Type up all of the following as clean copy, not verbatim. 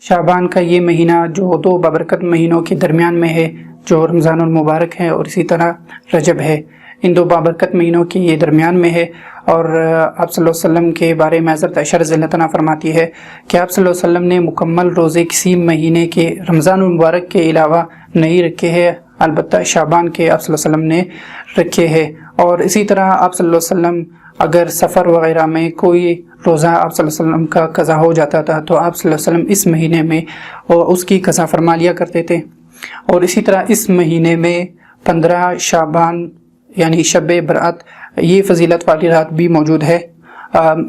شعبان کا یہ مہینہ جو دو بابرکت مہینوں کے درمیان میں ہے، جو رمضان المبارک ہے اور اسی طرح رجب ہے، ان دو بابرکت مہینوں کے یہ درمیان میں ہے۔ اور آپ صلی اللہ علیہ وسلم کے بارے میں حضرت عائشہ رضی اللہ عنہا فرماتی ہے کہ آپ صلی اللہ علیہ وسلم نے مکمل روزے کسی مہینے کے رمضان المبارک کے علاوہ نہیں رکھے ہیں، البتہ شعبان کے آپ صلی اللہ علیہ وسلم نے رکھے ہیں۔ اور اسی طرح آپ صلی اللہ علیہ وسلم اگر سفر وغیرہ میں کوئی روزہ آپ صلی اللہ علیہ وسلم کا قضا ہو جاتا تھا تو آپ صلی اللہ علیہ وسلم اس مہینے میں اس کی قضا فرما لیا کرتے تھے۔ اور اسی طرح اس مہینے میں 15 شعبان یعنی شب برأت یہ فضیلت والی رات بھی موجود ہے۔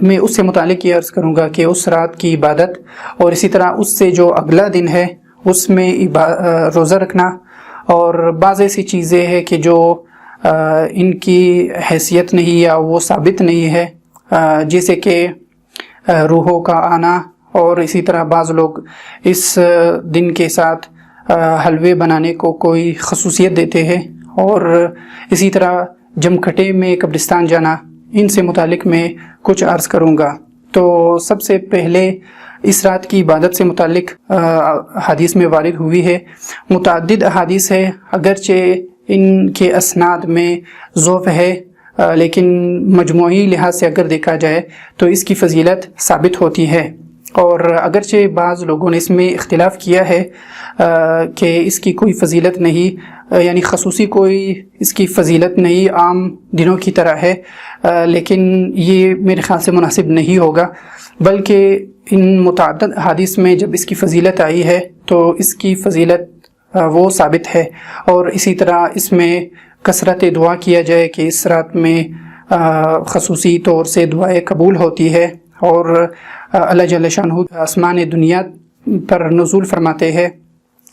میں اس سے متعلق یہ عرض کروں گا کہ اس رات کی عبادت اور اسی طرح اس سے جو اگلا دن ہے اس میں روزہ رکھنا، اور بعض ایسی چیزیں ہیں کہ جو ان کی حیثیت نہیں یا وہ ثابت نہیں ہے، جیسے کہ روحوں کا آنا، اور اسی طرح بعض لوگ اس دن کے ساتھ حلوے بنانے کو کوئی خصوصیت دیتے ہیں، اور اسی طرح جمکھٹے میں قبرستان جانا، ان سے متعلق میں کچھ عرض کروں گا۔ تو سب سے پہلے اس رات کی عبادت سے متعلق حدیث میں وارد ہوئی ہے، متعدد احادیث ہے، اگرچہ ان کے اسناد میں ضعف ہے، لیکن مجموعی لحاظ سے اگر دیکھا جائے تو اس کی فضیلت ثابت ہوتی ہے۔ اور اگرچہ بعض لوگوں نے اس میں اختلاف کیا ہے کہ اس کی کوئی فضیلت نہیں، یعنی خصوصی کوئی اس کی فضیلت نہیں، عام دنوں کی طرح ہے، لیکن یہ میرے خیال سے مناسب نہیں ہوگا، بلکہ ان متعدد احادیث میں جب اس کی فضیلت آئی ہے تو اس کی فضیلت وہ ثابت ہے۔ اور اسی طرح اس میں کثرت دعا کیا جائے کہ اس رات میں خصوصی طور سے دعائیں قبول ہوتی ہے، اور اللہ جل شانہ آسمان دنیا پر نزول فرماتے ہیں،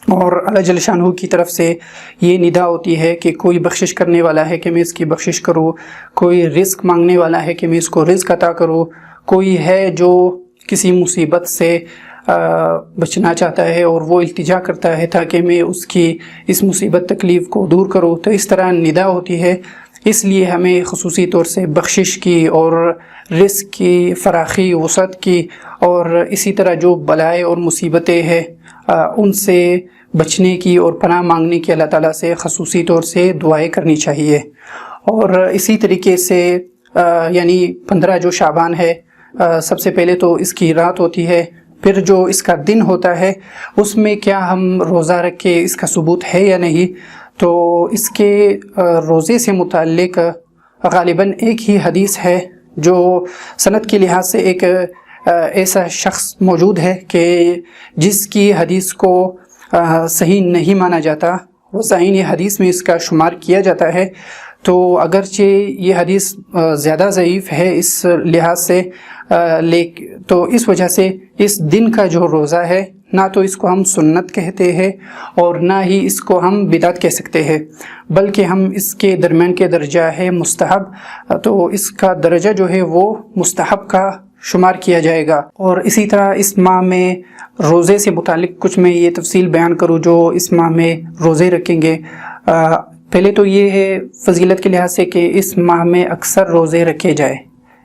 اور اللہ جل شانہ کی طرف سے یہ ندا ہوتی ہے کہ کوئی بخشش کرنے والا ہے کہ میں اس کی بخشش کروں، کوئی رزق مانگنے والا ہے کہ میں اس کو رزق عطا کروں، کوئی ہے جو کسی مصیبت سے بچنا چاہتا ہے اور وہ التجا کرتا ہے تاکہ میں اس کی اس مصیبت تکلیف کو دور کروں، تو اس طرح ندا ہوتی ہے۔ اس لیے ہمیں خصوصی طور سے بخشش کی اور رزق کی فراخی، وسعت کی، اور اسی طرح جو بلائیں اور مصیبتیں ہیں ان سے بچنے کی اور پناہ مانگنے کی اللہ تعالیٰ سے خصوصی طور سے دعائیں کرنی چاہیے۔ اور اسی طریقے سے یعنی 15 جو شعبان ہے، سب سے پہلے تو اس کی رات ہوتی ہے، پھر جو اس کا دن ہوتا ہے اس میں کیا ہم روزہ رکھ کے اس کا ثبوت ہے یا نہیں، تو اس کے روزے سے متعلق غالباً ایک ہی حدیث ہے جو سند کے لحاظ سے ایک ایسا شخص موجود ہے کہ جس کی حدیث کو صحیح نہیں مانا جاتا، وہ صحیح حدیث میں اس کا شمار کیا جاتا ہے۔ تو اگرچہ یہ حدیث زیادہ ضعیف ہے اس لحاظ سے، تو اس وجہ سے اس دن کا جو روزہ ہے نہ تو اس کو ہم سنت کہتے ہیں اور نہ ہی اس کو ہم بدعت کہہ سکتے ہیں، بلکہ ہم اس کے درمیان کے درجہ ہے مستحب، تو اس کا درجہ جو ہے وہ مستحب کا شمار کیا جائے گا۔ اور اسی طرح اس ماہ میں روزے سے متعلق کچھ میں یہ تفصیل بیان کروں جو اس ماہ میں روزے رکھیں گے۔ پہلے تو یہ ہے فضیلت کے لحاظ سے کہ اس ماہ میں اکثر روزے رکھے جائے،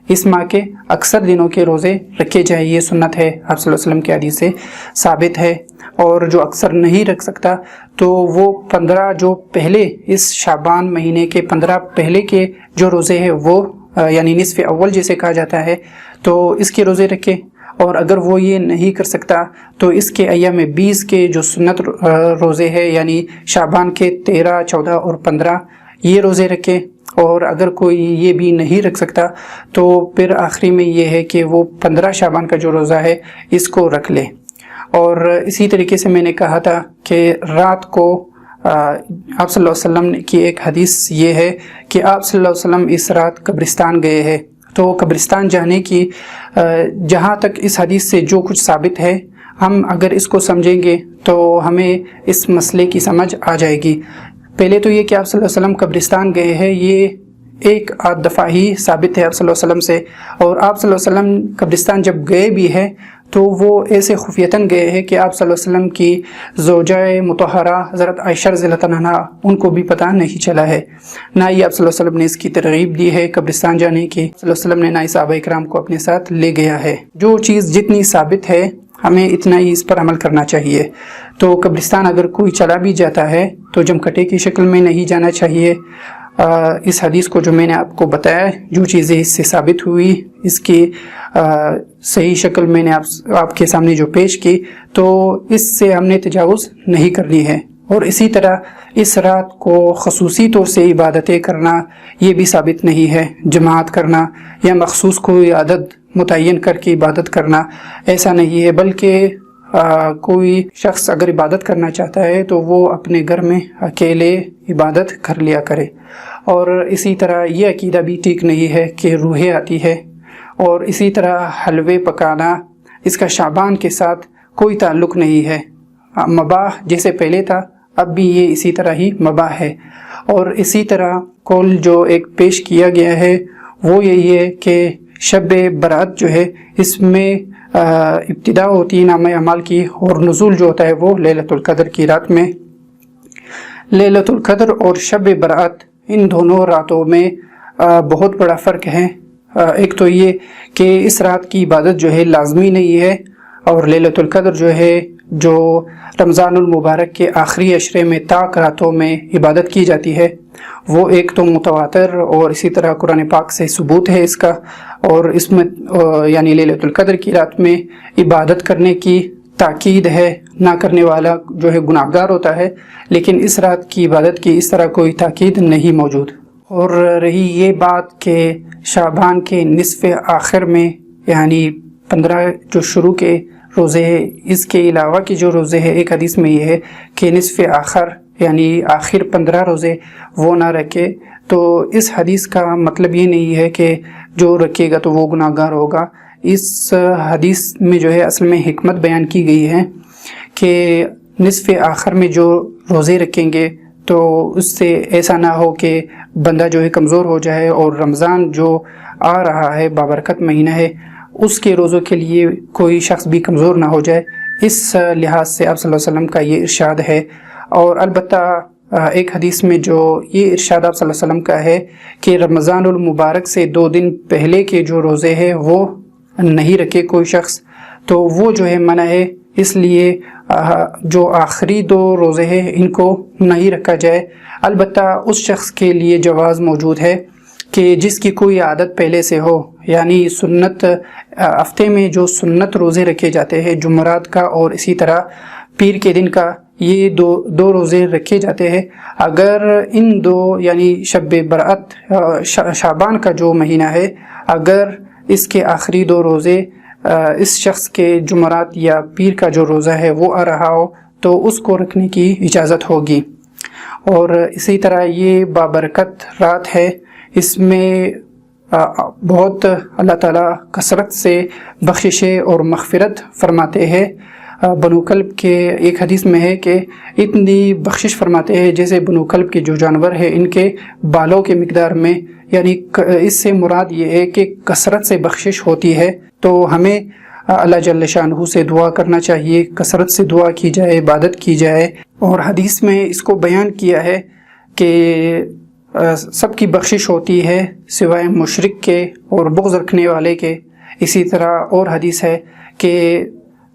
اس ماہ کے اکثر دنوں کے روزے رکھے جائیں، یہ سنت ہے، آپ صلی اللہ علیہ وسلم کی حدیث سے ثابت ہے۔ اور جو اکثر نہیں رکھ سکتا تو وہ 15 جو پہلے اس شعبان مہینے کے 15 پہلے کے جو روزے ہیں وہ یعنی نصف اول جسے کہا جاتا ہے، تو اس کے روزے رکھے۔ اور اگر وہ یہ نہیں کر سکتا تو اس کے ایام 20 کے جو سنت روزے ہیں یعنی شعبان کے 13، 14 اور 15 یہ روزے رکھے۔ اور اگر کوئی یہ بھی نہیں رکھ سکتا تو پھر آخری میں یہ ہے کہ وہ 15 شعبان کا جو روزہ ہے اس کو رکھ لے۔ اور اسی طریقے سے میں نے کہا تھا کہ رات کو آپ صلی اللہ علیہ وسلم کی ایک حدیث یہ ہے کہ آپ صلی اللہ علیہ وسلم اس رات قبرستان گئے ہیں، تو قبرستان جانے کی جہاں تک اس حدیث سے جو کچھ ثابت ہے ہم اگر اس کو سمجھیں گے تو ہمیں اس مسئلے کی سمجھ آ جائے گی۔ پہلے تو یہ کہ آپ صلی اللہ علیہ وسلم قبرستان گئے ہیں یہ ایک آدھ دفعہ ہی ثابت ہے آپ صلی اللہ علیہ وسلم سے، اور آپ صلی اللہ علیہ وسلم قبرستان جب گئے بھی ہیں تو وہ ایسے خفیتاً گئے ہیں کہ آپ صلی اللہ علیہ وسلم کی زوجہ مطہرہ حضرت عائشہ رضی اللہ عنہا ان کو بھی پتہ نہیں چلا ہے، نہ ہی آپ صلی اللہ علیہ وسلم نے اس کی ترغیب دی ہے قبرستان جانے کی، صلی اللہ علیہ وسلم نے نہ ہی صحابہ کرام کو اپنے ساتھ لے گیا ہے۔ جو چیز جتنی ثابت ہے ہمیں اتنا ہی اس پر عمل کرنا چاہیے۔ تو قبرستان اگر کوئی چلا بھی جاتا ہے تو جمکٹے کی شکل میں نہیں جانا چاہیے۔ اس حدیث کو جو میں نے آپ کو بتایا، جو چیزیں اس سے ثابت ہوئی، اس کی صحیح شکل میں نے آپ کے سامنے جو پیش کی، تو اس سے ہم نے تجاوز نہیں کرنی ہے۔ اور اسی طرح اس رات کو خصوصی طور سے عبادتیں کرنا یہ بھی ثابت نہیں ہے۔ جماعت کرنا یا مخصوص کوئی عدد متعین کر کے عبادت کرنا ایسا نہیں ہے، بلکہ کوئی شخص اگر عبادت کرنا چاہتا ہے تو وہ اپنے گھر میں اکیلے عبادت کر لیا کرے۔ اور اسی طرح یہ عقیدہ بھی ٹھیک نہیں ہے کہ روحیں آتی ہے، اور اسی طرح حلوے پکانا اس کا شعبان کے ساتھ کوئی تعلق نہیں ہے۔ مباح جیسے پہلے تھا اب بھی یہ اسی طرح ہی مباح ہے۔ اور اسی طرح قول جو ایک پیش کیا گیا ہے وہ یہی ہے کہ شب برات جو ہے اس میں ابتدا ہوتی ہے نامہ اعمال کی، اور نزول جو ہوتا ہے وہ لیلۃ القدر کی رات میں۔ لیلۃ القدر اور شب برات ان دونوں راتوں میں بہت بڑا فرق ہے۔ ایک تو یہ کہ اس رات کی عبادت جو ہے لازمی نہیں ہے، اور لیلۃ القدر جو ہے جو رمضان المبارک کے آخری عشرے میں طاق راتوں میں عبادت کی جاتی ہے، وہ ایک تو متواتر اور اسی طرح قرآن پاک سے ثبوت ہے اس کا، اور اس میں یعنی لیلۃ القدر کی رات میں عبادت کرنے کی تاکید ہے، نہ کرنے والا جو ہے گناہ گار ہوتا ہے، لیکن اس رات کی عبادت کی اس طرح کوئی تاکید نہیں موجود۔ اور رہی یہ بات کہ شعبان کے نصف آخر میں یعنی 15 جو شروع کے روزے ہیں، اس کے علاوہ کے جو روزے ہیں، ایک حدیث میں یہ ہے کہ نصف آخر یعنی آخر 15 روزے وہ نہ رکھے، تو اس حدیث کا مطلب یہ نہیں ہے کہ جو رکھے گا تو وہ گناہ گار ہوگا۔ اس حدیث میں جو ہے اصل میں حکمت بیان کی گئی ہے کہ نصف آخر میں جو روزے رکھیں گے تو اس سے ایسا نہ ہو کہ بندہ جو ہے کمزور ہو جائے، اور رمضان جو آ رہا ہے بابرکت مہینہ ہے اس کے روزوں کے لیے کوئی شخص بھی کمزور نہ ہو جائے۔ اس لحاظ سے آپ صلی اللہ علیہ وسلم کا یہ ارشاد ہے۔ اور البتہ ایک حدیث میں جو یہ ارشاد آپ صلی اللہ علیہ وسلم کا ہے کہ رمضان المبارک سے 2 دن پہلے کے جو روزے ہیں وہ نہیں رکھے کوئی شخص، تو وہ جو ہے منع ہے، اس لیے جو آخری 2 روزے ہیں ان کو نہیں رکھا جائے۔ البتہ اس شخص کے لیے جواز موجود ہے کہ جس کی کوئی عادت پہلے سے ہو، یعنی سنت ہفتے میں جو سنت روزے رکھے جاتے ہیں جمعرات کا اور اسی طرح پیر کے دن کا، یہ دو روزے رکھے جاتے ہیں۔ اگر ان 2 یعنی شب برات شعبان کا جو مہینہ ہے، اگر اس کے آخری 2 روزے اس شخص کے جمعرات یا پیر کا جو روزہ ہے وہ آ رہا ہو تو اس کو رکھنے کی اجازت ہوگی۔ اور اسی طرح یہ بابرکت رات ہے، اس میں بہت اللہ تعالیٰ کثرت سے بخششیں اور مغفرت فرماتے ہیں۔ بنو کلب کے ایک حدیث میں ہے کہ اتنی بخشش فرماتے ہیں جیسے بنو کلب کے جو جانور ہیں ان کے بالوں کے مقدار میں، یعنی اس سے مراد یہ ہے کہ کثرت سے بخشش ہوتی ہے۔ تو ہمیں اللہ جل شانہ سے دعا کرنا چاہیے، کثرت سے دعا کی جائے، عبادت کی جائے۔ اور حدیث میں اس کو بیان کیا ہے کہ سب کی بخشش ہوتی ہے سوائے مشرک کے اور بغض رکھنے والے کے۔ اسی طرح اور حدیث ہے کہ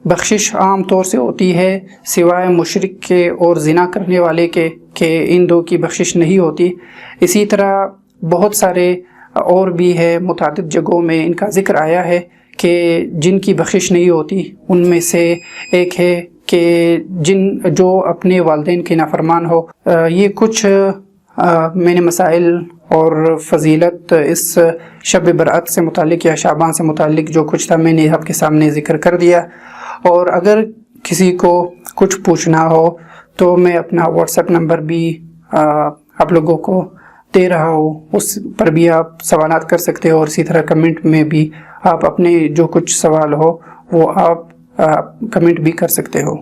بخشش عام طور سے ہوتی ہے سوائے مشرک کے اور زنا کرنے والے کے، کہ ان 2 کی بخشش نہیں ہوتی۔ اسی طرح بہت سارے اور بھی ہے، متعدد جگہوں میں ان کا ذکر آیا ہے کہ جن کی بخشش نہیں ہوتی۔ ان میں سے ایک ہے کہ جو اپنے والدین کے نافرمان ہو۔ یہ کچھ میں نے مسائل اور فضیلت اس شب برات سے متعلق یا شعبان سے متعلق جو کچھ تھا میں نے آپ کے سامنے ذکر کر دیا۔ اور اگر کسی کو کچھ پوچھنا ہو تو میں اپنا واٹس ایپ نمبر بھی آپ لوگوں کو دے رہا ہوں، اس پر بھی آپ سوالات کر سکتے ہو، اور اسی طرح کمنٹ میں بھی آپ اپنے جو کچھ سوال ہو وہ آپ کمنٹ بھی کر سکتے ہو۔